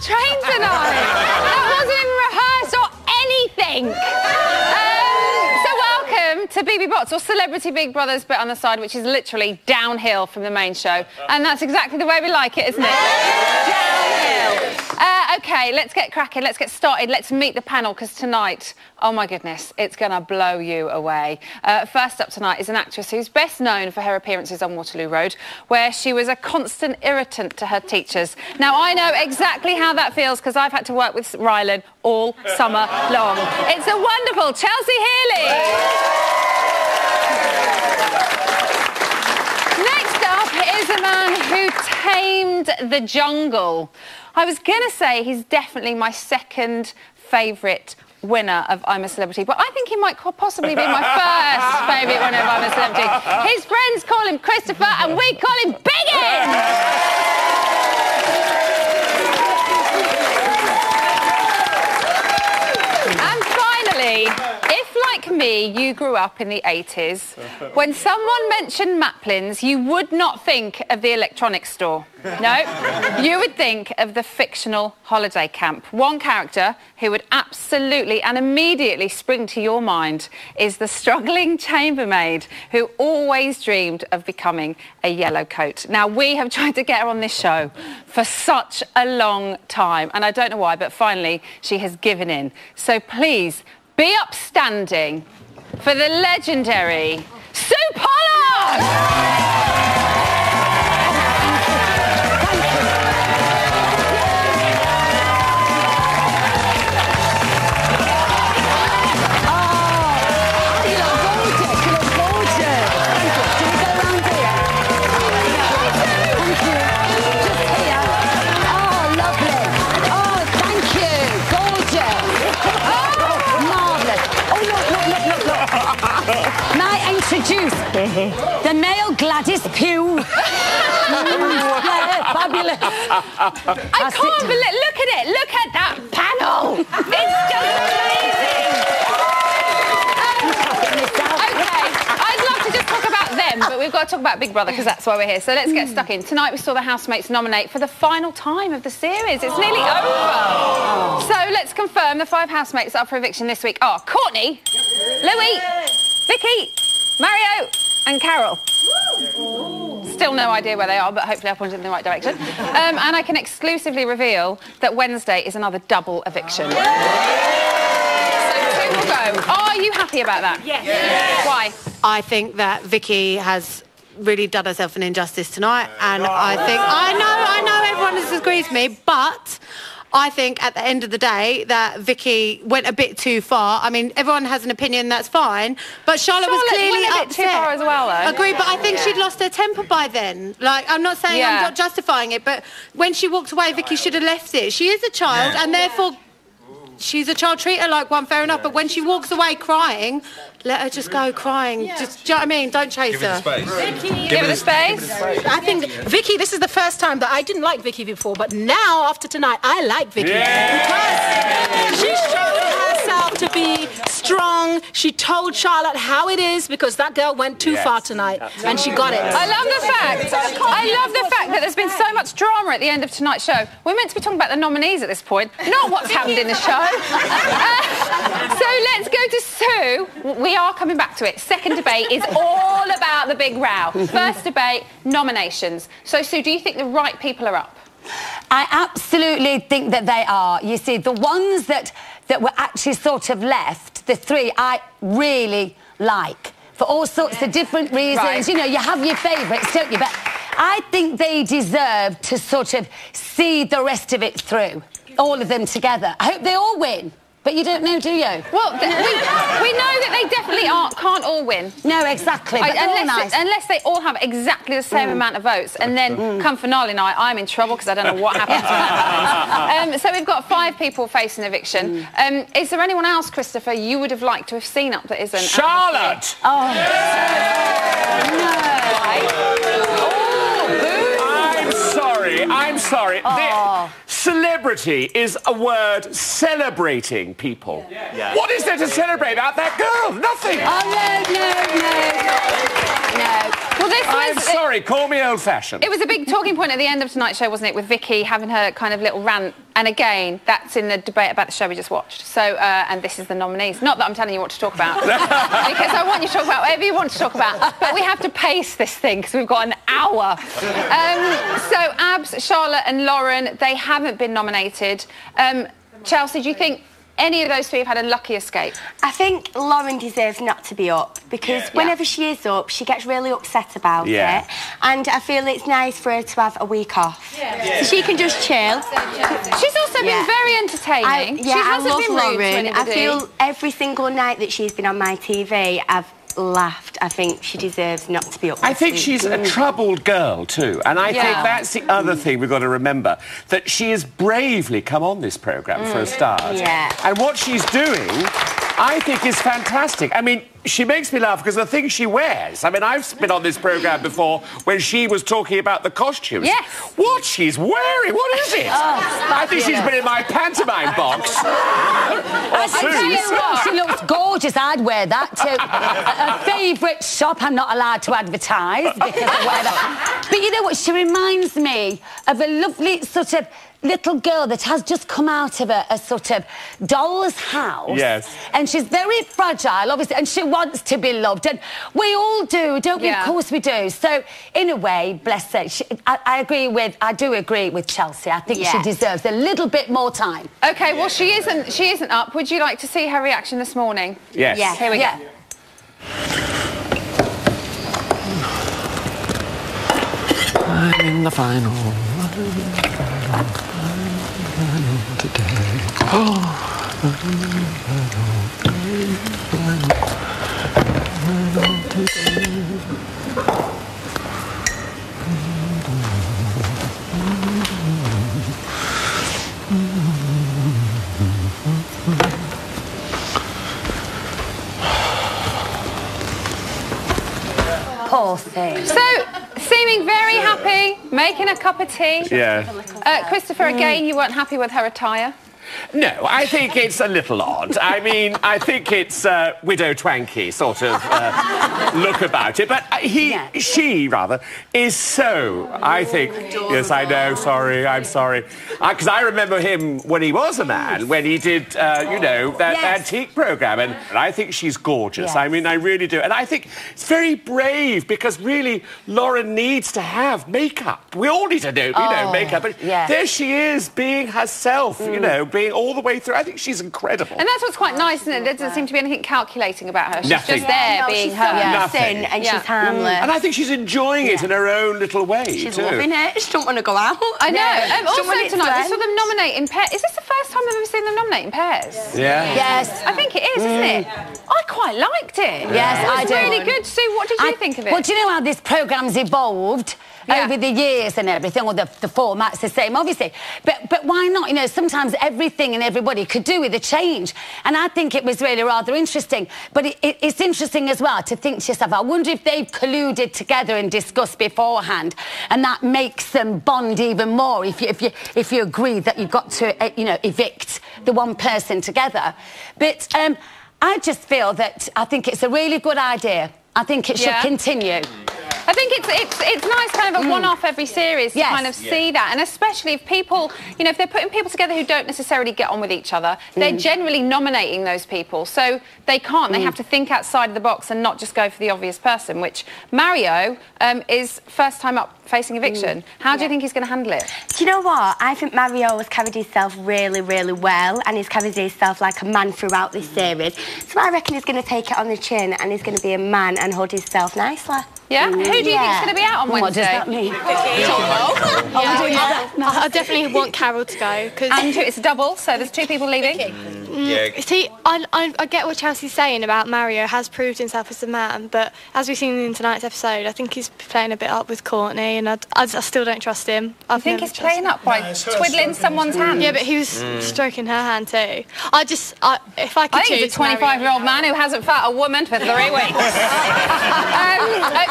train tonight. That wasn't even rehearsed or anything. So welcome to BBBOTS, or Celebrity Big Brothers, but on the side, which is literally downhill from the main show. And that's exactly the way we like it, isn't it? Downhill. OK, let's get cracking. Let's get started. Let's meet the panel, because tonight, oh my goodness, it's going to blow you away. First up tonight is an actress who's best known for her appearances on Waterloo Road, where she was a constant irritant to her teachers. Now, I know exactly how that feels, because I've had to work with Rylan all summer long. It's a wonderful Chelsea Healy. Next up is a man who tamed the jungle. I was going to say he's definitely my second favourite winner of I'm a Celebrity, but I think he might possibly be my first favourite winner of I'm a Celebrity. His friends call him Christopher and we call him Biggin! And finally, if, like me, you grew up in the 80s, when someone mentioned Maplins, you would not think of the electronics store. No, you would think of the fictional holiday camp. One character who would absolutely and immediately spring to your mind is the struggling chambermaid who always dreamed of becoming a yellow coat. Now, we have tried to get her on this show for such a long time, and I don't know why, but finally she has given in. So please, be upstanding for the legendary Sue Pollard! Introduce the male Gladys Pugh. Yeah, fabulous. I can't believe, look at it, look at that panel. It's just amazing. OK, I'd love to just talk about them, but we've got to talk about Big Brother, because that's why we're here. So let's get stuck in. Tonight we saw the housemates nominate for the final time of the series. It's nearly over. So let's confirm the 5 housemates up for eviction this week are Courtney, Louis, Vicky, Mario and Carol. Still no idea where they are, but hopefully I pointed in the right direction. And I can exclusively reveal that Wednesday is another double eviction. So 2 will go. Are you happy about that? Yes. Yes. Why? I think that Vicky has really done herself an injustice tonight, and I know everyone disagrees with me, but I think at the end of the day that Vicky went a bit too far. I mean, everyone has an opinion, that's fine, but Charlotte was clearly went a bit too far as well, though. Agreed, but I think she'd lost her temper by then. Like, I'm not saying I'm not justifying it, but when she walked away, Vicky should have left it. She is a child, and therefore she's a child. Treat her like one, fair enough, but when she walks away crying, let her just go crying. Just, do you know what I mean? Don't chase her. Vicky, give her the space. I think Vicky, this is the first time that I didn't like Vicky before, but now, after tonight, I like Vicky. Because she showed herself to be strong. She told Charlotte how it is, because that girl went too far tonight, and she got it. I love the fact that there's been so much drama at the end of tonight's show. We're meant to be talking about the nominees at this point, not what's happened in the show. So let's go to Sue. We are coming back to it. Second debate is all about the big row. First debate, nominations. So, Sue, do you think the right people are up? I absolutely think that they are. You see, the ones that were actually sort of left, the 3 I really like, for all sorts of different reasons. Right. You know, you have your favourites, don't you? But I think they deserve to sort of see the rest of it through, all of them together. I hope they all win. But you don't know, do you? Well, we know that they definitely can't all win. No, exactly. But unless they all have exactly the same amount of votes, and then come finale night, I'm in trouble because I don't know what happens when that happens. So we've got 5 people facing eviction. Is there anyone else, Christopher, you would have liked to have seen up that isn't? Charlotte! Oh. No. I'm sorry. Oh. celebrity is a word celebrating people. Yeah. What is there to celebrate about that girl? Nothing. Oh, no. Well, I'm sorry, call me old-fashioned. It was a big talking point at the end of tonight's show, wasn't it, with Vicky having her kind of little rant. And again, that's in the debate about the show we just watched. So, and this is the nominees. Not that I'm telling you what to talk about, because I want you to talk about whatever you want to talk about. But we have to pace this thing, because we've got an hour. So, Abs, Charlotte and Lauren, they haven't been nominated. Chelsea, do you think any of those three have had a lucky escape? I think Lauren deserves not to be up, because whenever she is up, she gets really upset about it. And I feel it's nice for her to have a week off. So she can just chill. She's also been very entertaining. I love Lauren. I feel every single night that she's been on my TV, I've laughed. I think she deserves not to be up. I think she's a troubled girl too, and I think that's the other thing we've got to remember, that she has bravely come on this programme for a start. And what she's doing, I think, is fantastic. I mean, she makes me laugh because the things she wears. I mean, I've been on this programme before when she was talking about the costumes. Yes. What she's wearing, what is it? I think she's been in my pantomime box. I tell you what, she looks gorgeous. I'd wear that too. A favourite shop I'm not allowed to advertise because of whatever. But you know what? She reminds me of a lovely sort of little girl that has just come out of a sort of doll's house. Yes. And she's very fragile, obviously, and she wants to be loved. And we all do, don't we? Of course we do. So, in a way, bless her, I do agree with Chelsea. I think she deserves a little bit more time. OK, well, she isn't up. Would you like to see her reaction this morning? Yes. Yeah. Here we go. I'm in the final. Poor thing. So, seeming very happy, making a cup of tea. Yeah. Christopher, again, you weren't happy with her attire? No, I think it's a little odd. I mean, I think it's Widow Twanky sort of look about it. But she is so, I think... Yes, I know, sorry, I'm sorry. Because I remember him when he was a man, when he did, you know, that antique programme. And I think she's gorgeous. I mean, I really do. And I think it's very brave, because really, Lauren needs to have makeup. We all need to do, you know, makeup. But there she is, being herself, you know, being all the way through. I think she's incredible. And that's what's quite nice, isn't it? There doesn't seem to be anything calculating about her. She's Nothing. just there being she's her. Nothing. And she's harmless. And I think she's enjoying it in her own little way, She's loving it. She don't want to go out. I know. Also tonight, we saw them nominate in pairs. Is this the first time I've ever seen them nominate in pairs? Yeah. Yes. I think it is, isn't it? I quite liked it. Yes, I do. It was really good. Sue, what did you think of it? Well, do you know how this programme's evolved over the years and everything? Well, the format's the same, obviously. But why not? You know, sometimes everything and everybody could do with a change. And I think it was really rather interesting. But it's interesting as well to think to yourself, I wonder if they've colluded together and discussed beforehand, and that makes them bond even more if you agree that you've got to, you know, evict the one person together. But I just feel that I think it's a really good idea. I think it should continue. I think it's nice, kind of a one-off every series to kind of see that, and especially if people, you know, if they're putting people together who don't necessarily get on with each other, they're generally nominating those people, so they can't. They have to think outside of the box and not just go for the obvious person, which Mario is first time up facing eviction. How do you think he's going to handle it? Do you know what? I think Mario has carried himself really, really well, and he's carried himself like a man throughout this series. So I reckon he's going to take it on the chin, and he's going to be a man and hold himself nicely. Yeah? Who do you think's going to be out on Wednesday? What does that mean? I definitely want Carol to go. And it's a double, so there's two people leaving. See, I get what Chelsea's saying about Mario has proved himself as a man, but as we've seen in tonight's episode, I think he's playing a bit up with Courtney, and I still don't trust him. I think he's playing up by twiddling someomon's hand. Yeah, but he was stroking her hand too. If I could choose, he's a 25-year-old man who hasn't fought a woman for 3 weeks.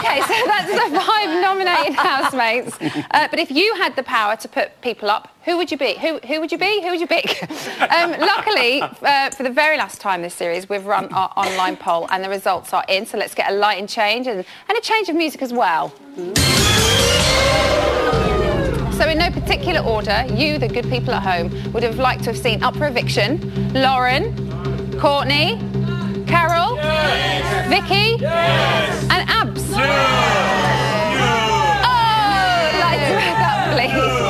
OK, so that's the 5 nominated housemates. But if you had the power to put people up, Who would you be? Who would you be? Who would you pick? Luckily, for the very last time this series, we've run our online poll and the results are in. So let's get a lighting change and a change of music as well. So in no particular order, you, the good people at home, would have liked to have seen Up for Eviction, Lauren, Courtney, Carol, yes. Vicky, yes. And Abs. Yes. Oh, lights back up, please.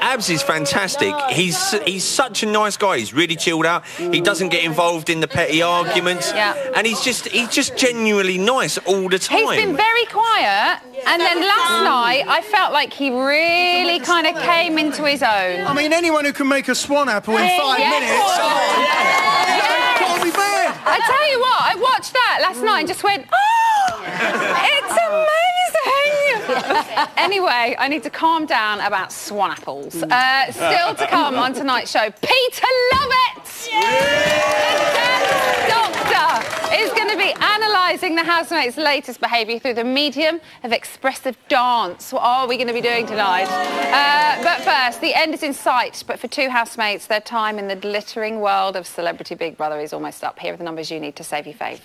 Abs is fantastic. He's such a nice guy. He's really chilled out. He doesn't get involved in the petty arguments. Yeah. And he's just genuinely nice all the time. He's been very quiet, and then last night I felt like he really kind of came into his own. I mean, anyone who can make a swan apple in 5 minutes. Can't be bad. I tell you what, I watched that last night and just went, oh, it's amazing. Anyway, I need to calm down about swan apples. Still to come on tonight's show, Peter Lovett, the dance doctor, is going to be analysing the housemates' latest behaviour through the medium of expressive dance. What are we going to be doing tonight? But first, the end is in sight, but for two housemates, their time in the glittering world of Celebrity Big Brother is almost up. Here are the numbers you need to save your fave.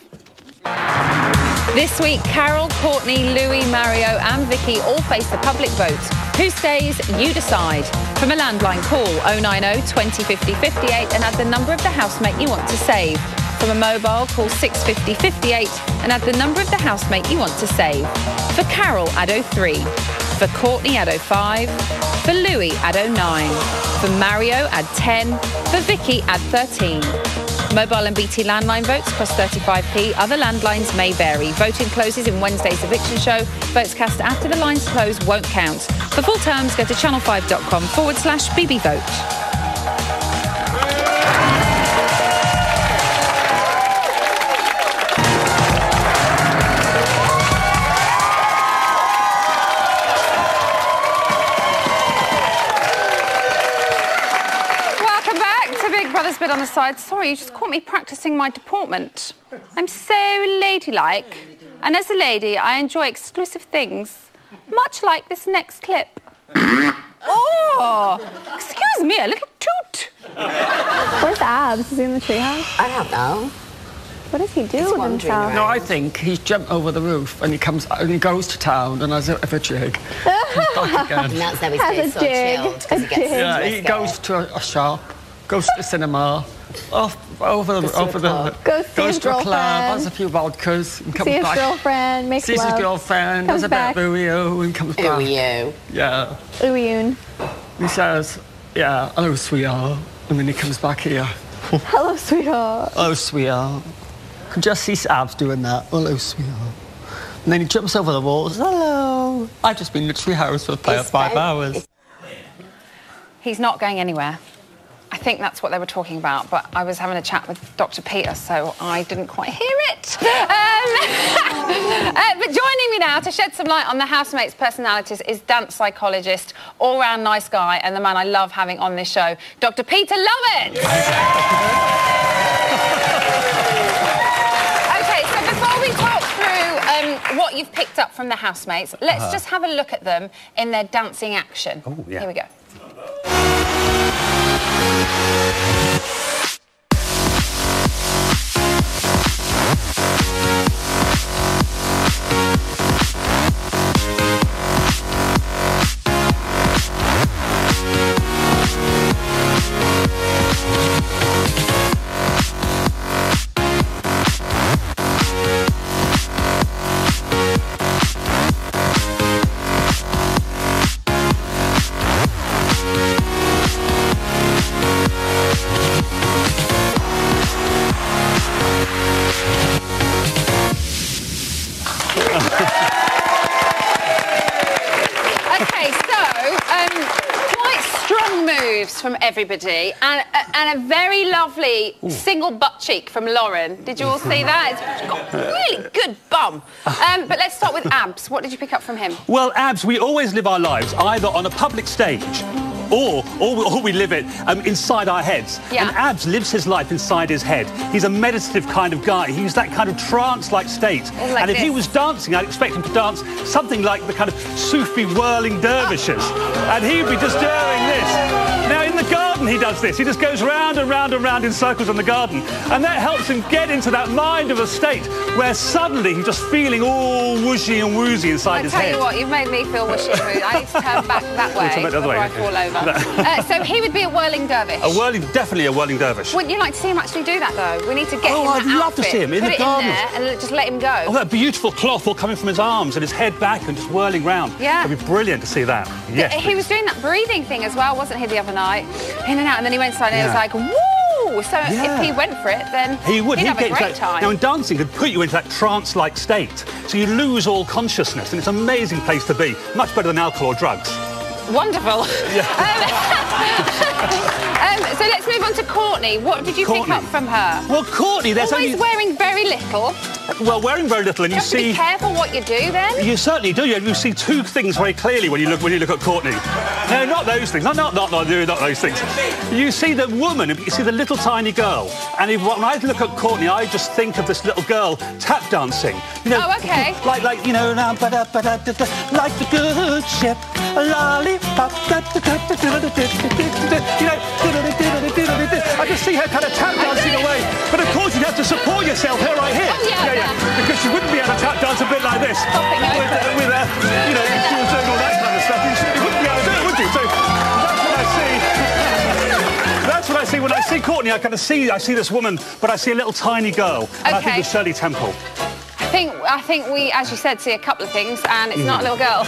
This week, Carol, Courtney, Louis, Mario and Vicky all face a public vote. Who stays? You decide. From a landline, call 090 20 50 58 and add the number of the housemate you want to save. From a mobile, call 650 58 and add the number of the housemate you want to save. For Carol, add 03. For Courtney, add 05. For Louis, add 09. For Mario, add 10. For Vicky, add 13. Mobile and BT landline votes cost 35p. Other landlines may vary. Voting closes in Wednesday's eviction show. Votes cast after the lines close won't count. For full terms, go to channel5.com/BBVote. Brother's bit on the side. Sorry, you just caught me practising my deportment. I'm so ladylike. And as a lady, I enjoy exclusive things, much like this next clip. Oh, excuse me, a little toot. Where's Abs? Is he in the treehouse? I don't know. What does he do with himself? No, I think he's jumped over the roof and he comes and he goes to town and has a jig. Back again. And that's how he stays so chilled, because he gets he goes to a shop. Goes to the cinema, goes to a club, has a few vodkas, and comes back. Sees his girlfriend, makes love. Sees his girlfriend, has a bit of ooey-oo, and comes back. Ooey-oo. Yeah. Ooey-oon. He says, yeah, hello, sweetheart. And then he comes back here. Hello, sweetheart. Hello, sweetheart. Could just see Abs doing that. Hello, sweetheart. And then he jumps over the wall and says, hello. I've just been in the treehouse for 5 hours. He's not going anywhere. I think that's what they were talking about, but I was having a chat with Dr. Peter, so I didn't quite hear it. But joining me now to shed some light on the housemates' personalities is dance psychologist, all-round nice guy, and the man I love having on this show, Dr. Peter Lovett. OK, so before we talk through what you've picked up from the housemates, let's just have a look at them in their dancing action. Oh, yeah. Here we go. From everybody and a very lovely single butt cheek from Lauren. Did you all see that? It's got a really good bum. But let's start with Abs. What did you pick up from him? Well, Abs, we always live our lives either on a public stage or we live it inside our heads. Yeah. And Abs lives his life inside his head. He's a meditative kind of guy. He's that kind of trance-like state. Like and if he this. was dancing, I'd expect him to dance something like the kind of Sufi whirling dervishes. And he'd be just doing this. Now, in the garden, he does this. He just goes round and round and round in circles in the garden. And that helps him get into that mind of a state where suddenly he's just feeling all whooshy and woozy inside his head. I tell you what, you've made me feel wishy and woozy. I need to turn back that way before I fall over. So he would be a whirling dervish. Definitely a whirling dervish. Wouldn't you like to see him actually do that, though? We need to get him that I'd love to see him in Put the it garden. in there and just let him go. Oh, that beautiful cloth all coming from his arms and his head back and just whirling round. Yeah. It'd be brilliant to see that. Yes. He was doing that breathing thing as well, wasn't he, the other night? In and out, and then he went inside and it was like, woo! So if he went for it, then he'd have a great time. Now, in dancing, could put you into that trance-like state, so you lose all consciousness, and it's an amazing place to be. Much better than alcohol or drugs. Wonderful. Yeah. So let's move on to Courtney. What did you pick up from her? Well, Courtney, there's always wearing very little. Well, wearing very little, and you have see. To be careful what you do then. You certainly do. You see two things very clearly when you look at Courtney. No, not those things. Not those things. You see the woman. You see the little tiny girl. And when I look at Courtney, I just think of this little girl tap dancing. You know, oh, okay. Like you know, like the good ship, a lollipop. You know, I just see her kind of tap dancing away. But of course, you have to support yourself here, right here. Oh, yeah. Because she wouldn't be able to tap dance a bit like this. With you know, if she was doing all that kind of stuff, you wouldn't be able to do it, would you? So that's what I see. That's what I see when I see Courtney. I see this woman, but I see a little tiny girl. And I think it's Shirley Temple. I think we, as you said, see a couple of things, and it's not a little girl.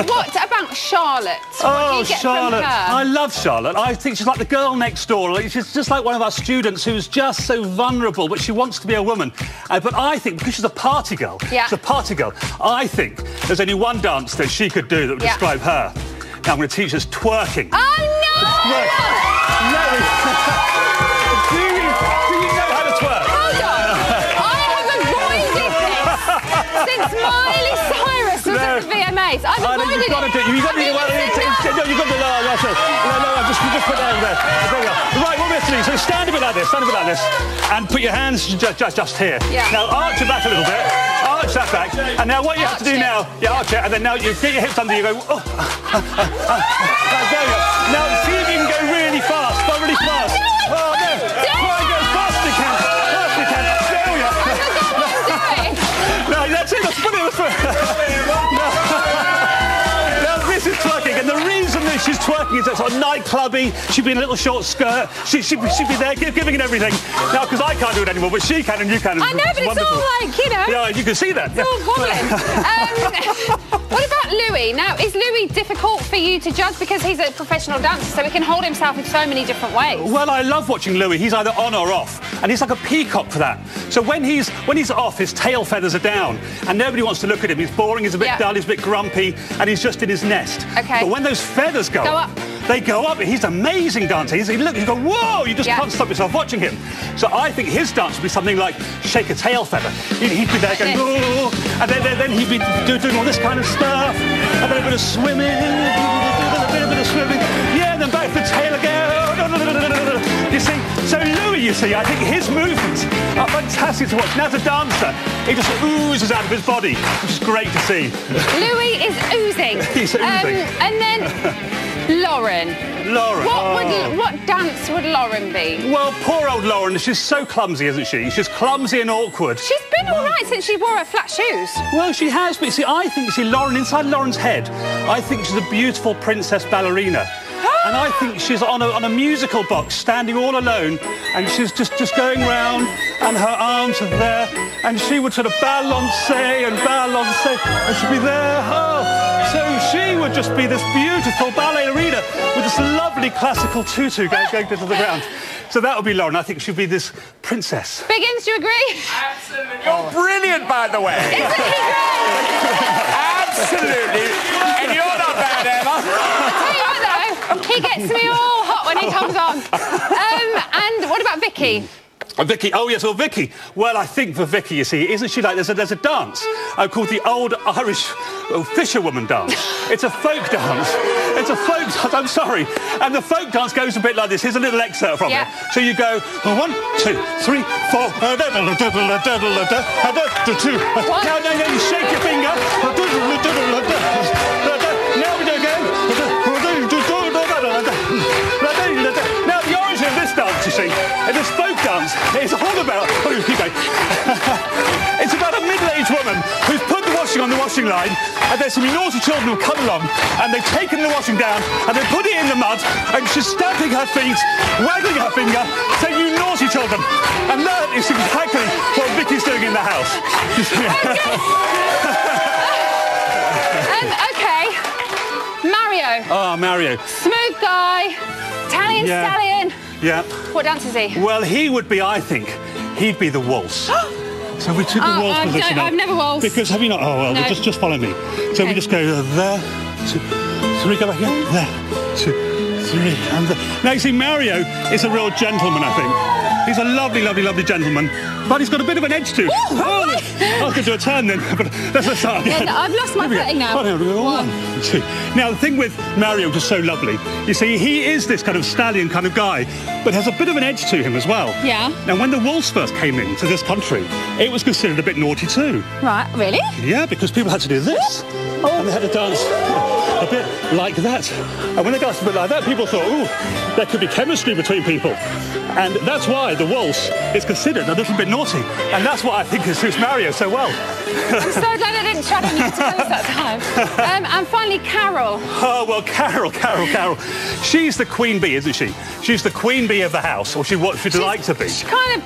What about Charlotte? What do you get Charlotte. From her? I love Charlotte. I think she's like the girl next door. She's just like one of our students who's just so vulnerable, but she wants to be a woman. But I think, because she's a party girl, she's a party girl, I think there's only one dance that she could do that would describe her. Now, I'm going to teach us twerking. Oh, no! Since Miley Cyrus was at the VMAs. I've avoided you've got to do it. You've got to do just put that over there. There we go. Right, what we have to do, so stand a bit like this, and put your hands just here. Yeah. Now, arch your back a little bit, arch that back, and now what you have to do now, arch it, and then now you get your hips under you, go, oh. There we go. Now, see if you can go really fast, really fast. Oh, no. Try and go as fast as you can. There we go. No, that's it. Let's put it. Now, this is twerking, and the reason that she's twerking is that sort of nightclubby. She'd be in a little short skirt. She'd be there giving it everything. Now, because I can't do it anymore, but she can and you can. I know, but it's all like, you know. Yeah, you can see that. It's all wobbling. What about Louis? Now, is Louis difficult for you to judge because he's a professional dancer, so he can hold himself in so many different ways? Well, I love watching Louis. He's either on or off, and he's like a peacock for that. So when he's off, his tail feathers are down, and nobody wants to look at him. He's boring. He's a bit dull. He's a bit grumpy, and he's just in his nest. Okay. But when those feathers go up. They go up. He's an amazing dancer. You go, whoa! You just can't stop yourself watching him. So I think his dance would be something like shake a tail feather. He'd be there going, whoa, and then he'd be doing all this kind of stuff, and then a bit of swimming, yeah, and then back to the tail again. You see, so Louis, I think his movements are fantastic to watch. Now, as a dancer, he just oozes out of his body, which is great to see. Louis is oozing. He's oozing. And then Lauren. What dance would Lauren be? Well, poor old Lauren, she's so clumsy, isn't she? She's clumsy and awkward. She's been all right since she wore her flat shoes. Well, she has, but I think, Lauren, inside Lauren's head, I think she's a beautiful princess ballerina. And I think she's on a musical box, standing all alone, and she's just going round, and her arms are there, and she would sort of balance, and she'd be there. Oh, so she would just be this beautiful ballerina with this lovely classical tutu going to the ground. So that would be Lauren. I think she'd be this princess. Biggins, do you agree? Absolutely. You're brilliant, by the way. Isn't he great? Absolutely. And you're not bad, Emma. Tell you what, though, he gets me all hot when he comes on. And what about Vicky? Vicky, oh yes, well Vicky. Well, I think for Vicky, you see, isn't she like there's a dance called the Old Irish Fisherwoman Dance. It's a folk dance. It's a folk dance. I'm sorry, and the folk dance goes a bit like this. Here's a little excerpt from it. So you go 1, 2, 3, 4. Now you shake your finger. Now we do again. Now the origin of this dance, you see, and this folk dance is all about. It's about a middle-aged woman who's put the washing on the washing line, and there's some naughty children who come along, and they've taken the washing down, and they put it in the mud, and she's stamping her feet, waggling her finger, saying, "You naughty children!" And that is exactly what Vicky's doing in the house. Okay, Mario. Oh, Mario. Smooth guy, Italian stallion. Yeah. What dance is he? Well, he would be, I think, he'd be the waltz. So we took the waltz position up. I've never waltzed. Because have you not? Oh, well, no. just follow me. So we just go there, 2, 3, go back here, there, 2, 3, and there. Now, you see, Mario is a real gentleman, I think. He's a lovely, lovely, lovely gentleman, but he's got a bit of an edge to him. I was going to do a turn then, but let's start again. Yeah, I've lost my footing now. 1, 2. Now, the thing with Mario, which is so lovely, you see, he is this kind of stallion kind of guy, but has a bit of an edge to him as well. Yeah. Now, when the waltz first came into this country, it was considered a bit naughty too. Right, really? Yeah, because people had to do this. And they had to dance a bit like that. And when they danced a bit like that, people thought, ooh, there could be chemistry between people. And that's why the waltz is considered a little bit naughty. And that's what I think suits Mario so well. I'm so glad I didn't chat on you to that time. And finally, Carol. Oh, well, Carol. She's the queen bee, isn't she? She's the queen bee of the house, or what she'd like to be. She kind of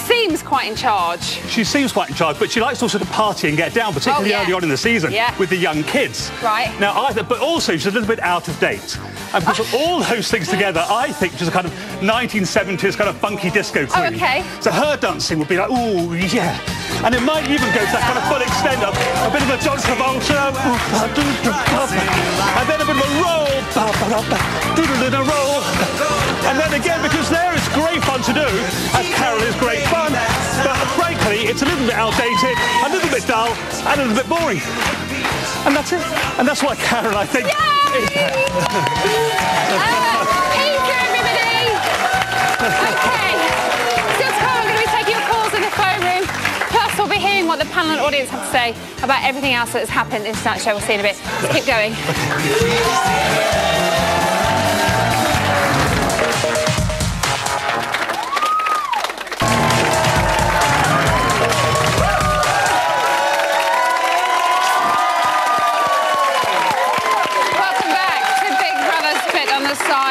seems quite in charge. She seems quite in charge, but she likes also to party and get down, particularly early on in the season with the young kids. Right. Now, but also she's a little bit out of date. And because of all those things together, I think she's a kind of 1970s kind of funky disco queen. Oh, okay. So her dancing would be like, ooh, yeah. And it might even go to that kind of full extent of a bit of a John Travolta, and then a bit of a roll, and then again, because there it's great fun to do, as Carol is great fun, but frankly, it's a little bit outdated, a little bit dull, and a little bit boring. And that's it. And that's why Carol, I think, is that. Thank you, everybody. Okay. Still to come, I'm going to be taking your calls in the phone room. Plus, we'll be hearing what the panel and audience have to say about everything else that has happened in tonight's show. We'll see you in a bit. Let's keep going.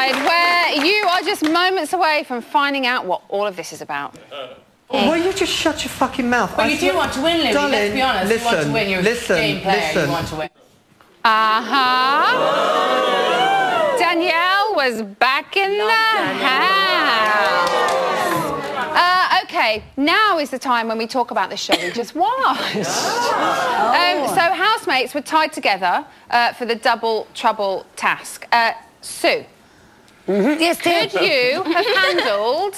Where you are just moments away from finding out what all of this is about. Well, you just shut your fucking mouth. But you do want to win, Louis, let's be honest. You want to win. You're a game player, you want to win. Danielle was back in the house. Okay, now is the time when we talk about the show we just watched. So housemates were tied together for the double trouble task. Sue. Yes, could you have handled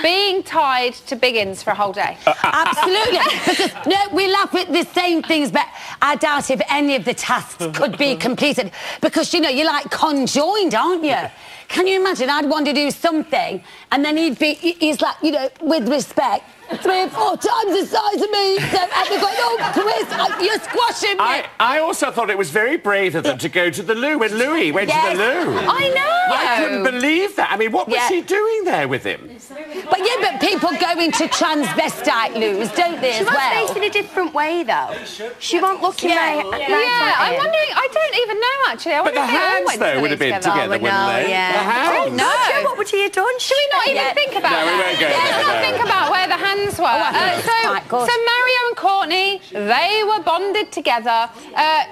being tied to Biggins for a whole day? Absolutely. Because, no, we laugh at the same things, but I doubt if any of the tasks could be completed. Because, you know, you're like conjoined, aren't you? Can you imagine? I'd want to do something, and then he's like, you know, with respect, 3 or 4 times the size of me. So I'd be going, oh, Chris, you're squashing me. I also thought it was very brave of them to go to the loo when Louis went to the loo. I know. I couldn't believe that. I mean, what was she doing there with him? But people go into transvestite loos, don't they, as well? She was faced in a different way, though. She won't look in I'm wondering, I don't even know, actually. But the hands, though, would have been together, wouldn't they? Yeah. The hands? No. What would he have done? Should we not even think about that? No, we won't go there. Let's not think about where the hands were. So Mario and Courtney, they were bonded together.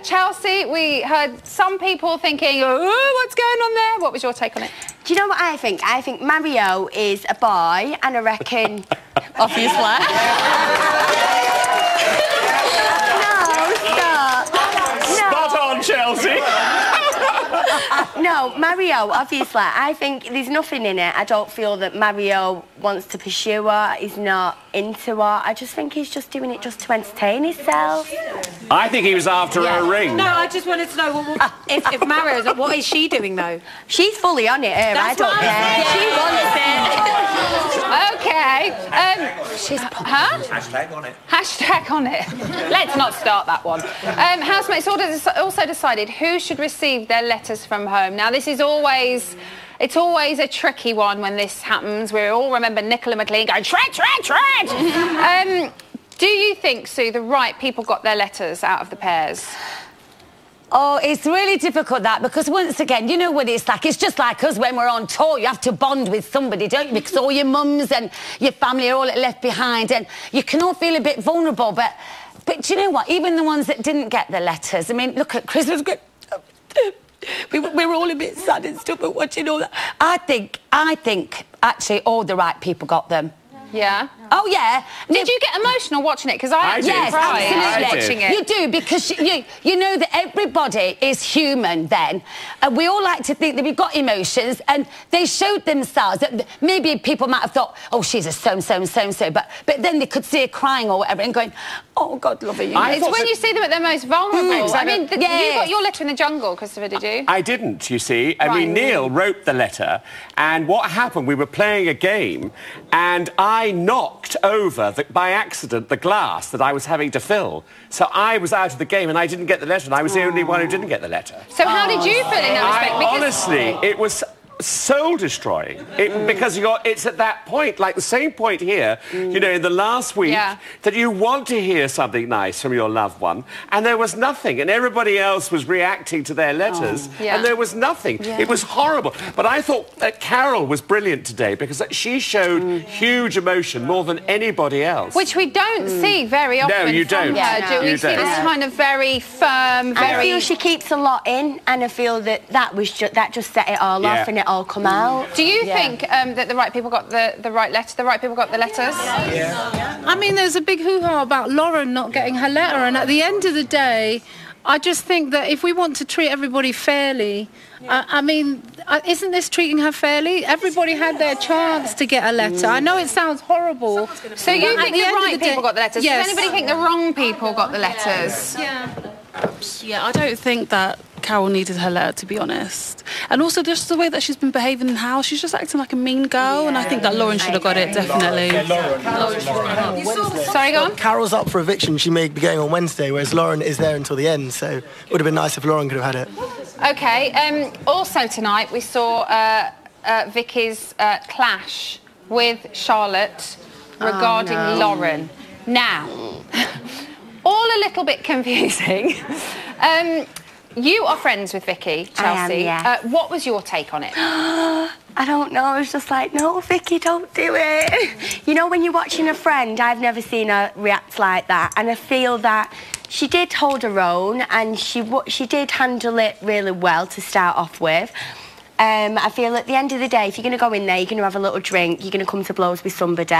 Chelsea, we heard some people thinking, oh, what's going on there? What was your take on it? Do you know what I think? I think Mario is a boy, and I reckon... Obviously. No, stop. Spot on, Chelsea. No, Mario, obviously, I think there's nothing in it. I don't feel that Mario wants to pursue her. He's not into her. I just think he's just doing it just to entertain himself. I think he was after her ring. No, I just wanted to know if Mario's... What is she doing, though? She's fully on it, her. I don't care. She wants it. OK. She's... Huh? Hashtag on it. Hashtag on it. Let's not start that one. Housemates also decided who should receive their letters from home. Now, this is always... It's always a tricky one when this happens. We all remember Nicola McLean going, shred, shred, shred! Do you think, Sue, the right people got their letters out of the pairs? Oh, it's really difficult, that, because once again, you know what it's like. It's just like us when we're on tour. You have to bond with somebody, don't you? Because all your mums and your family are all left behind, and you can all feel a bit vulnerable. But do you know what? Even the ones that didn't get the letters, I mean, look at Christmas. We were all a bit sad and stuff, but watching all that. I think actually all the right people got them. Yeah. Oh, yeah. Did you get emotional watching it? Because I did. Yes, absolutely. Watching it. You do, because you know that everybody is human then. And we all like to think that we've got emotions, and they showed themselves. That maybe people might have thought, oh, she's a so-and-so and so-and-so, but then they could see her crying or whatever and going, oh, God, love her. It's when you see them at their most vulnerable. I mean, yeah. You got your letter in the jungle, Christopher, did you? I didn't, you see. I mean, Neil wrote the letter, and what happened, we were playing a game, and I knocked over, by accident, the glass that I was having to fill. So I was out of the game, and I didn't get the letter, and I was the only one who didn't get the letter. So how did you feel in that respect? Honestly, it was soul-destroying. Because it's at that point, like the same point here, you know, in the last week, that you want to hear something nice from your loved one, and there was nothing, and everybody else was reacting to their letters, and there was nothing. It was horrible. But I thought that Carol was brilliant today, because she showed huge emotion more than anybody else. Which we don't see very often. No, you don't. Do we see this kind of very firm, I feel she keeps a lot in, and I feel that that just set it all off, and it all come out. Do you think that the right people got the right letter? The right people got the letters? Yeah. I mean, there's a big hoo-ha about Lauren not getting her letter, and at the end of the day, I just think that if we want to treat everybody fairly, I mean, isn't this treating her fairly? Everybody had their chance to get a letter. I know it sounds horrible. So you think the right people got the letters? Yes. Does anybody think the wrong people got the letters? Yeah, I don't think that Carol needed her letter, to be honest. And also just the way that she's been behaving in the house, she's just acting like a mean girl, and I think that Lauren should have got it, definitely. Sorry, go on. Carol's up for eviction. She may be going on Wednesday, whereas Lauren is there until the end, so it would have been nice if Lauren could have had it. OK, also tonight we saw Vicky's clash with Charlotte regarding Lauren. Now, all a little bit confusing. You are friends with Vicky, Chelsea. I am, yes. What was your take on it? I don't know. I was just like, no, Vicky, don't do it. You know, when you're watching a friend, I've never seen her react like that. And I feel that she did hold her own, and she did handle it really well to start off with. I feel at the end of the day, if you're going to go in there, you're going to have a little drink, you're going to come to blows with somebody.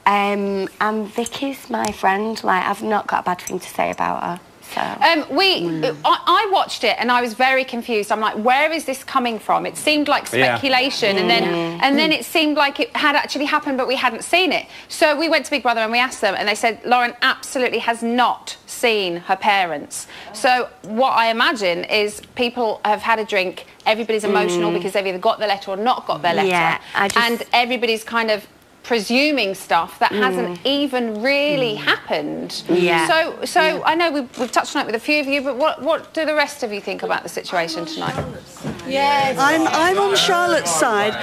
And Vicky's my friend. Like, I've not got a bad thing to say about her. So. I watched it and I was very confused. I'm like, where is this coming from? It seemed like speculation, and then it seemed like it had actually happened, but we hadn't seen it. So we went to Big Brother and we asked them, and they said Lauren absolutely has not seen her parents. So what I imagine is people have had a drink, everybody's emotional because they've either got the letter or not got their letter, and everybody's kind of presuming stuff that hasn't even really happened. So I know we've touched on it with a few of you, but what do the rest of you think about the situation tonight? Yes. I'm on Charlotte's side.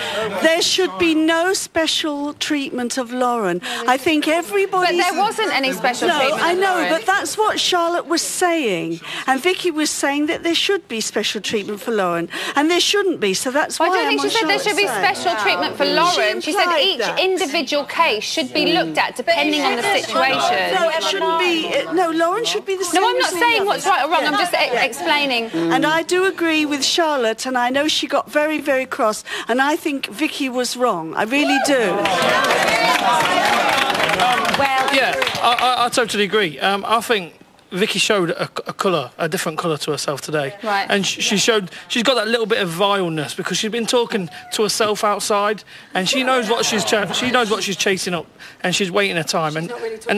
There should be no special treatment of Lauren. I think everybody. But there wasn't any special treatment. No, I know, Lauren. but that's what Charlotte was saying, and Vicky was saying that there should be special treatment for Lauren, and there shouldn't be. So that's why I don't think she said there should be special treatment for Lauren. She said each individual case should be looked at depending on the situation. No, it shouldn't be. No, Lauren should be the same. No, I'm not saying what's right or wrong. I'm just explaining. And I do agree with Charlotte, and I know she got very, very cross, and I think Vicky was wrong. I really do. I totally agree. I think Vicky showed a colour, a different colour to herself today. Right. And she's got that little bit of vileness because she's been talking to herself outside, and she knows what she's chasing up, and she's waiting her time, and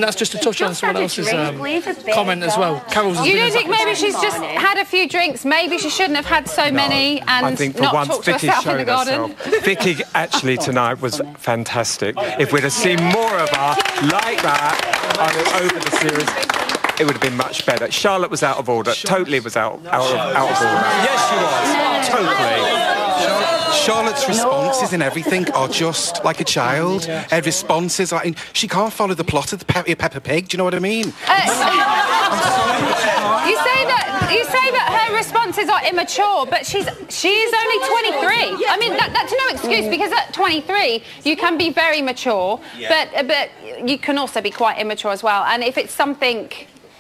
that's just to touch on someone else's comment as well. Carol's. You don't think maybe she's just had a few drinks? Maybe she shouldn't have had so many and I think for not once talked to Vicky herself in the showed garden. herself. Vicky actually tonight was fantastic. If we'd have seen more of her like that over the series, it would have been much better. Charlotte was out of order. Totally was out of order. Yes, she was. Totally. Charlotte's responses and everything are just like a child. Her responses are... She can't follow the plot of the Peppa Pig. Do you know what I mean? You say that her responses are immature, but she is only 23. I mean, that's no excuse, because at 23 you can be very mature, but you can also be quite immature as well. And if it's something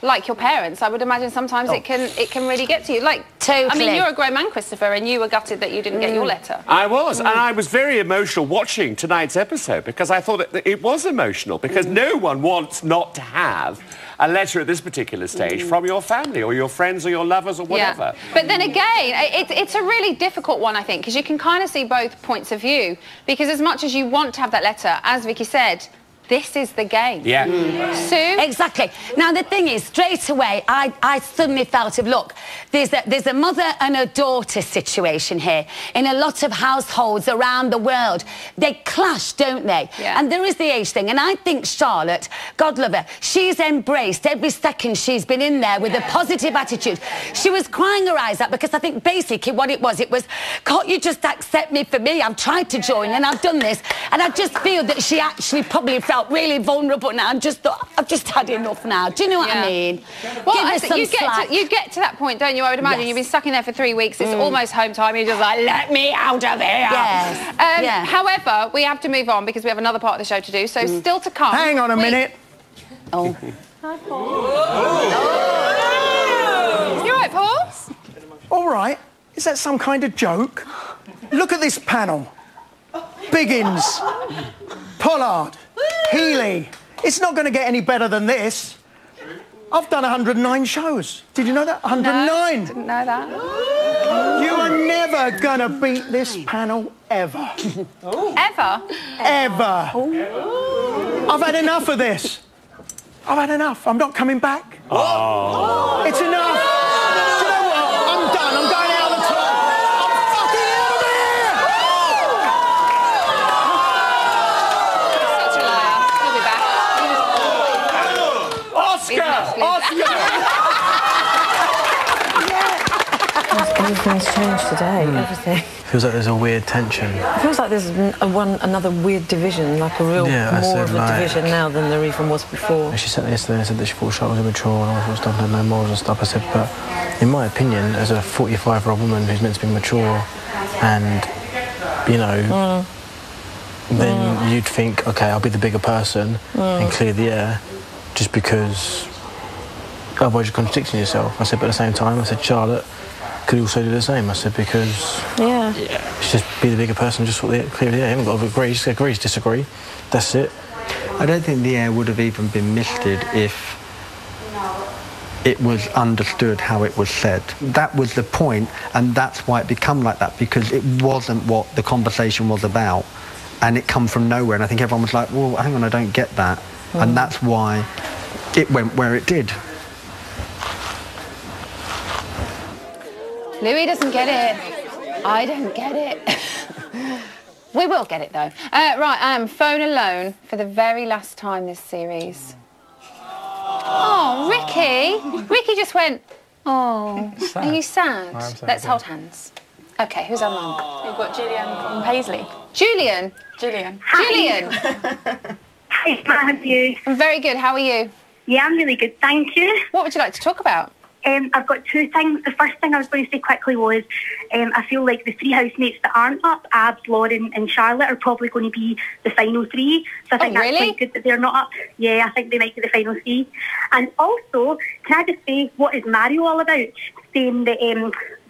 like your parents, I would imagine sometimes it can really get to you. Like, totally. I mean, you're a grown man, Christopher, and you were gutted that you didn't get your letter. I was, and I was very emotional watching tonight's episode because I thought it was emotional, because no one wants not to have a letter at this particular stage from your family or your friends or your lovers or whatever. Yeah. But then again, it's a really difficult one, I think, because you can kind of see both points of view, because as much as you want to have that letter, as Vicky said, this is the game. Yeah. Sue? Exactly. Now, the thing is, straight away, I suddenly felt of, look, there's a mother and a daughter situation here. In a lot of households around the world, they clash, don't they? Yeah. And there is the age thing. And I think Charlotte, God love her, she's embraced every second she's been in there with a positive attitude. She was crying her eyes out, because I think basically what it was, can't you just accept me for me? I've tried to join and I've done this. And I just feel that she actually probably felt really vulnerable now and just thought, I've just had enough now. Do you know what I mean? Well, you get to that point, don't you? I would imagine you've been stuck in there for 3 weeks. It's almost home time. You're just like, let me out of here. Yes. However, we have to move on because we have another part of the show to do. So still to come. Hang on a minute. Oh. Hi, Paul. You all right, Paul? All right. Is that some kind of joke? Look at this panel. Biggins, Pollard, Healy. It's not going to get any better than this. I've done 109 shows. Did you know that? 109. No, didn't know that. You are never going to beat this panel ever. Ever? Ever. I've had enough of this. I've had enough. I'm not coming back. Oh. It's enough. Do you know what? I'm done. I'm going out of the top. I'm fucking out of here. Such a liar. He'll be back. Oscar! Everything's changed today. Everything. Feels like there's a weird tension. It feels like there's another weird division, like a real more of a division now than there even was before. She said yesterday, I said that she thought Charlotte was immature and all sorts of stuff, had no morals and stuff. I said, but in my opinion, as a 45-year-old woman who's meant to be mature and, you know, then you'd think, OK, I'll be the bigger person and clear the air, just because otherwise you're contradicting yourself. I said, but at the same time, I said, Charlotte could also do the same. I said, because it's just be the bigger person, just clear the air. You haven't got to agree, just agree, disagree. That's it. I don't think the air would have even been misted if it was understood how it was said. That was the point, and that's why it became like that, because it wasn't what the conversation was about, and it come from nowhere. And I think everyone was like, well, hang on, I don't get that. And that's why it went where it did. Louis doesn't get it. I don't get it. We will get it, though. Right, I am phone alone for the very last time this series. Oh, Ricky. Ricky just went, oh. Are you sad? Let's hold hands. OK, who's our mum? We've got Julian from Paisley. Julian? Julian. Julian. Hi, how are you? I'm very good. How are you? Yeah, I'm really good, thank you. What would you like to talk about? I've got two things. The first thing I was going to say quickly was I feel like the three housemates that aren't up, Abs, Lauren and Charlotte, are probably going to be the final three. So I think that's quite good that they're not up. Yeah, I think they might be the final three. And also, can I just say, what is Mario all about? Saying that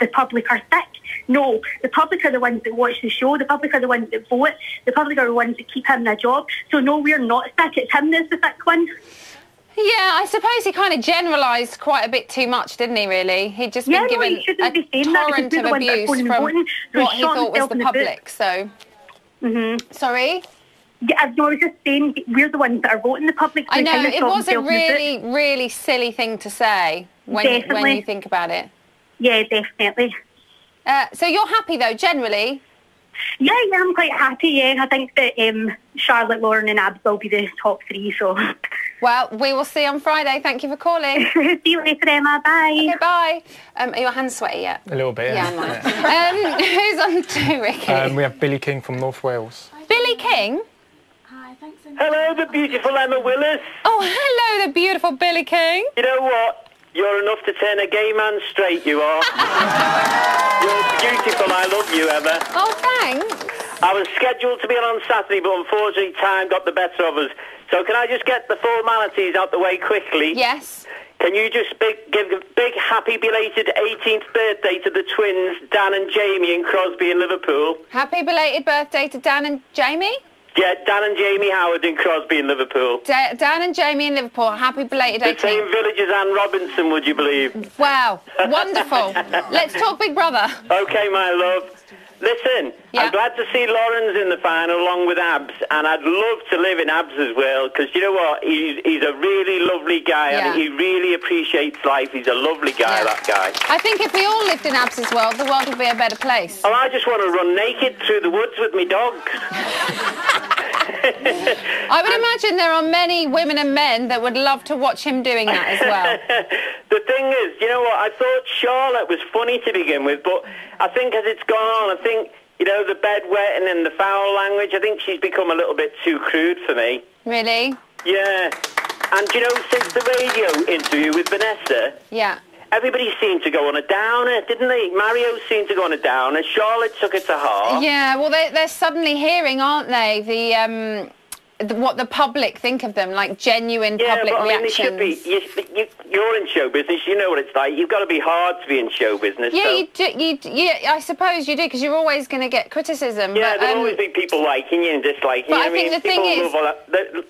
the public are sick? No, the public are the ones that watch the show. The public are the ones that vote. The public are the ones that keep him in a job. So no, we're not sick. It's him that's the sick one. Yeah, I suppose he kind of generalised quite a bit too much, didn't he, really? He'd just been given a torrent of abuse from what he thought was the public, so... Sorry? Yeah, no, I was just saying, we're the ones that are voting the public. So I know, it was a really, really silly thing to say when you think about it. Yeah, definitely. So you're happy, though, generally? Yeah, I'm quite happy, yeah. I think that Charlotte, Lauren and Abs will be the top 3, so... Well, we will see on Friday. Thank you for calling. See you later, Emma. Bye. Okay, bye. Are your hands sweaty yet? A little bit, yeah. Yeah, who's on 2, Ricky? We have Billy King from North Wales. Billy King? Hello, the beautiful Emma Willis. Oh, hello, the beautiful Billy King. You know what? You're enough to turn a gay man straight, you are. You're beautiful. I love you, Emma. Oh, thanks. I was scheduled to be on Saturday, but unfortunately time got the better of us. So can I just get the formalities out the way quickly? Yes. Can you just give a big happy belated 18th birthday to the twins, Dan and Jamie in Crosby in Liverpool? Happy belated birthday to Dan and Jamie? Yeah, Dan and Jamie Howard in Crosby in Liverpool. Dan and Jamie in Liverpool. Happy belated 18th. The same village as Anne Robinson, would you believe? Wow, wonderful. Let's talk Big Brother. Okay, my love. Listen, I'm glad to see Lauren's in the final along with Abs, and I'd love to live in Abs as well, because you know what? He's a really lovely guy, and he really appreciates life. He's a lovely guy, that guy. I think if we all lived in Abs' world, the world would be a better place. Oh, I just want to run naked through the woods with my dogs. I would imagine there are many women and men that would love to watch him doing that as well. The thing is, you know what, I thought Charlotte was funny to begin with, but I think as it's gone on, I think, you know, the bedwetting and the foul language, I think she's become a little bit too crude for me. Really? Yeah. And, you know, since the radio interview with Vanessa... Yeah. Everybody seemed to go on a downer, didn't they? Mario seemed to go on a downer. Charlotte took it to heart. Yeah, well, they're suddenly hearing, aren't they, what the public think of them, like genuine public reactions. Yeah, but I mean, they should be. You're in show business, you know what it's like. You've got to be hard to be in show business. Yeah, so. you do. Yeah, I suppose you do, because you're always going to get criticism. Yeah, but, there'll always be people liking you and disliking you. But I think the thing is...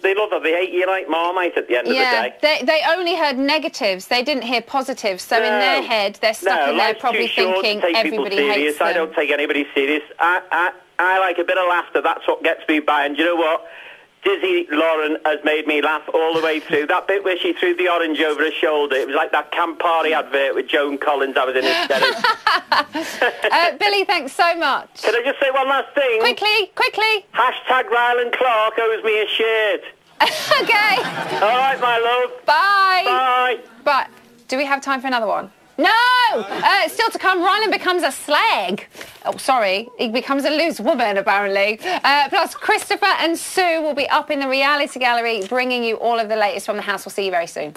They love her. They hate you like Marmite at the end of the day. They only heard negatives. They didn't hear positives. So in their head, they're stuck in there probably thinking everybody hates them. I don't take anybody serious. I like a bit of laughter. That's what gets me by. And do you know what? Dizzy Lauren has made me laugh all the way through. That bit where she threw the orange over her shoulder, it was like that Campari advert with Joan Collins. I was in hysterics. Billy, thanks so much. Can I just say one last thing? Quickly. Hashtag Ryland Clark owes me a shirt. Okay. All right, my love. Bye. Bye. But do we have time for another one? No! Still to come, Ryland becomes a slag. Oh, sorry. He becomes a loose woman, apparently. Plus, Christopher and Sue will be up in the reality gallery bringing you all of the latest from the house. We'll see you very soon.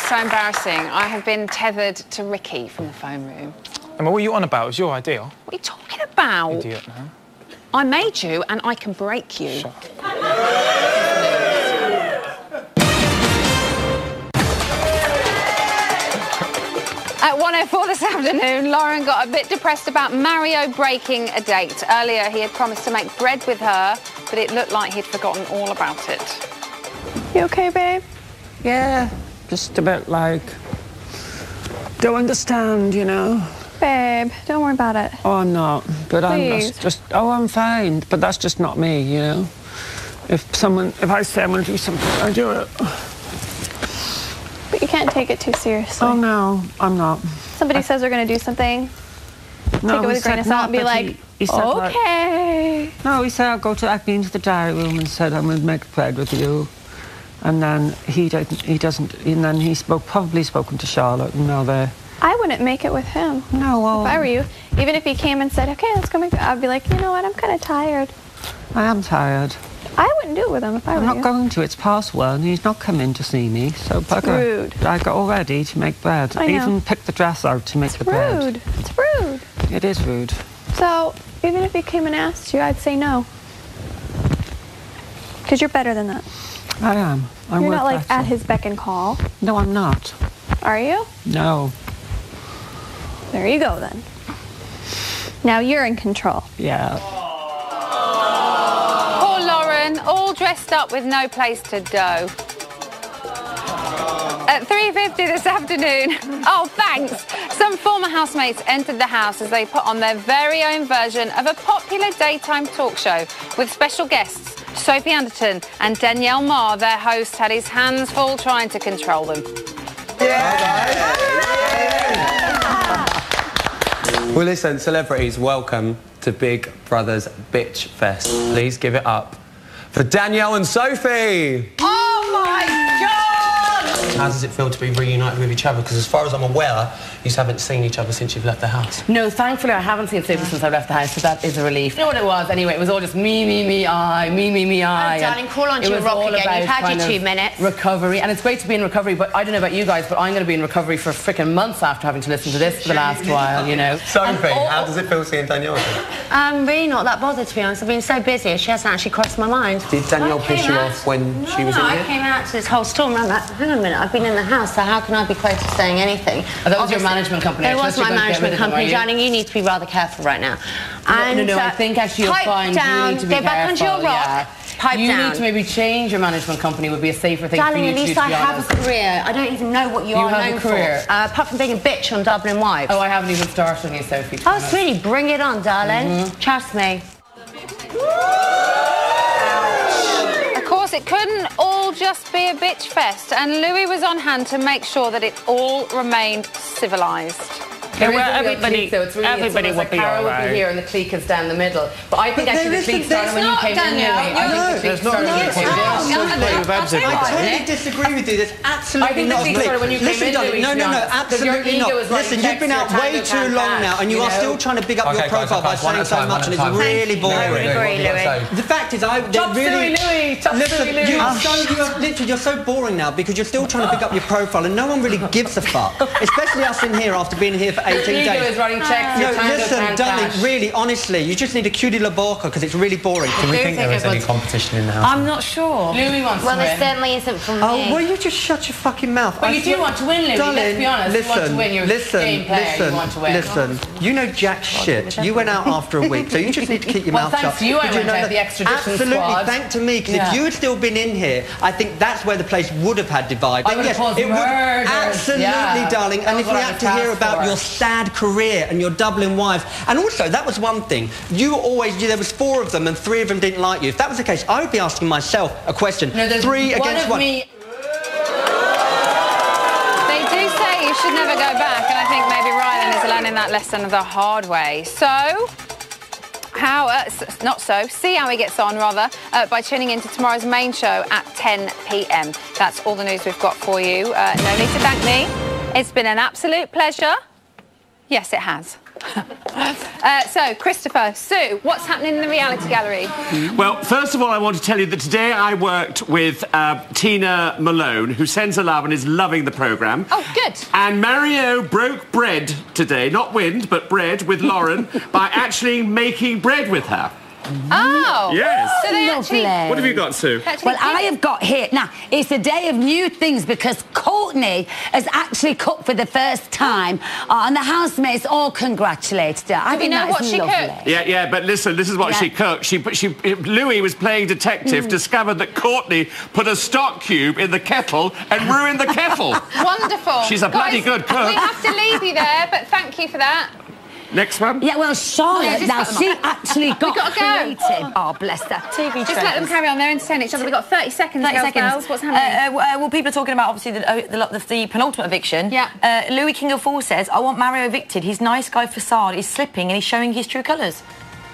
So embarrassing. I have been tethered to Ricky from the phone room. Emma, what are you on about? It was your idea. What are you talking about? Idiot, no? I made you and I can break you. Shut up. At 1:04 this afternoon, Lauren got a bit depressed about Mario breaking a date. Earlier, he had promised to make bread with her, but it looked like he'd forgotten all about it. You okay, babe? Yeah. Just a bit like, don't understand, you know. Babe, don't worry about it. Oh, I'm not. But Please. I'm fine. But that's just not me, you know. If I say I'm going to do something, I do it. But you can't take it too seriously. Oh, no, I'm not. Somebody says they're going to do something, take it with a grain of salt and be like, okay. No, he said I've been to the diary room and said I'm going to make bread with you. And then he doesn't, and then he's probably spoken to Charlotte, and now they're... I wouldn't make it with him. No, well... If I were you, even if he came and said, okay, let's go make it, I'd be like, you know what, I'm kind of tired. I am tired. I wouldn't do it with him if I were you. I'm not going to, it's past 1, he's not come in to see me, so rude. I got all ready to make bread. I know. Even picked the dress out to make the bread. It's rude. It is rude. So, even if he came and asked you, I'd say no. Because you're better than that. I am. You're not like at his beck and call. No, I'm not. Are you? No. There you go, then. Now you're in control. Yeah. Poor Lauren, all dressed up with no place to go. At 3:50 this afternoon, oh thanks, some former housemates entered the house as they put on their very own version of a popular daytime talk show with special guests Sophie Anderton and Danielle Marr. Their host had his hands full trying to control them. Well, listen, celebrities, welcome to Big Brother's Bitch Fest. Please give it up for Danielle and Sophie. Oh my God! How does it feel to be reunited with each other? Because as far as I'm aware, you haven't seen each other since you've left the house. No, thankfully I haven't seen Sophie since I left the house, so that is a relief. You know what it was anyway? It was all just me, I, me, I. Oh, darling, call on to your rock again. You've had your 2 minutes. Recovery, and it's great to be in recovery, but I don't know about you guys, but I'm going to be in recovery for frickin' months after having to listen to this for the last while, you know. Sophie, how does it feel seeing Danielle again? I'm really not that bothered, to be honest. I've been so busy, she hasn't actually crossed my mind. Did Danielle piss you off when she was in here? I came out to this whole storm. I'm like, hang on a minute, I've been in the house, so how can I be close to saying anything? Oh, that was your management company. It was my management company, darling. You need to be rather careful right now. No, I think actually you'll find you need to be go back onto your rock. Pipe you down. need to maybe change your management company would be a safer thing darling, for you to do, at least I have a career. I don't even know what you are known for. Apart from being a bitch on Dublin Wives. Oh, I haven't even started on you, Sophie. Oh, sweetie, bring it on, darling. Trust me. Of course, it couldn't all just be a bitch fest, and Louis was on hand to make sure that it all remained civilised. Yeah, well, everybody would be all right. Would be here and the clique is down the middle. But I think actually the clique started when you came in, Louis. I think the clique started I totally disagree with you. There's absolutely not a clique. Listen, darling, no, absolutely not. Listen, you've been out way too long now, and you are still trying to big up your profile by saying so much, and it's really boring. The fact is, you're so boring now because you're still trying to pick up your profile, and no one really gives a fuck. Especially us in here after being here for 18 days. Is writing checks, no, listen, darling, really, honestly, you just need a cutie la boca because it's really boring. Do we think there is any competition in the house? I'm not sure. Louis wants to win. Well, there certainly isn't from me. Oh, well, you just shut your fucking mouth. But you do want to win, Louis, darling, let's be honest. You want to win, you're a game player, you want to win. Listen, you know jack shit. You went out after a week, so you just need to keep your mouth shut. Well, thanks to you, I went out the extradition squad. Absolutely, thank to me, because if you had still been in here, I think that's where the place would have had divide. I would have caused murder. Absolutely, darling, and if we had to hear about your sad career and your Dublin Wives, and also that was one thing, there was 4 of them and 3 of them didn't like you. If that was the case, I would be asking myself a question. No, 3 against 1. They do say you should never go back, and I think maybe Rylan is learning that lesson the hard way. So see how he gets on, rather, by tuning into tomorrow's main show at 10 p.m. That's all the news we've got for you. No need to thank me. It's been an absolute pleasure. Yes, it has. So, Christopher, Sue, what's happening in the reality gallery? Well, first of all, I want to tell you that today I worked with Tina Malone, who sends her love and is loving the programme. Oh, good. And Mario broke bread today, not wind, but bread, with Lauren by actually making bread with her. Oh! Yes. So they actually... What have you got, Sue? Well, I have got here... Now, it's a day of new things because Courtney has actually cooked for the first time and the housemates all congratulated her. I think that's lovely. Cooked? Yeah, but listen, this is what she cooked. Louis was playing detective, discovered that Courtney put a stock cube in the kettle and ruined the kettle. Wonderful. She's a bloody good cook. We have to leave you there, but thank you for that. Next one. Yeah, well, Charlotte, now she actually got creative. Go. Oh, bless her. TV Just let them carry on. They're entertaining each other. We've got 30 seconds. 30 seconds. What's happening? Well, people are talking about, obviously, the penultimate eviction. Yeah. Louis King of Four says, I want Mario evicted. His nice guy facade is slipping and he's showing his true colours.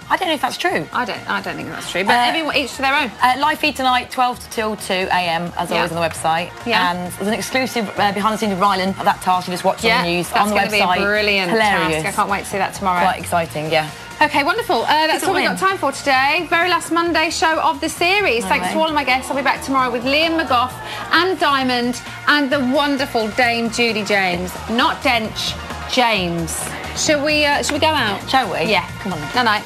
I don't know if that's true. I don't think that's true, but everyone, each to their own. Live feed tonight, 12 till 2 a.m, as always on the website. Yeah. And there's an exclusive behind the scenes of Rylan of that task you just watched on the news on the website. That's going to be a brilliant Hilarious. task. I can't wait to see that tomorrow. Quite exciting, yeah. OK, wonderful. That's all we've got time for today. Very last Monday show of the series. Thanks to all of my guests. I'll be back tomorrow with Liam McGough, Anne Diamond and the wonderful Dame Judy James. Not Dench, James. Shall we go out? Shall we? Yeah. Come on. Night-night.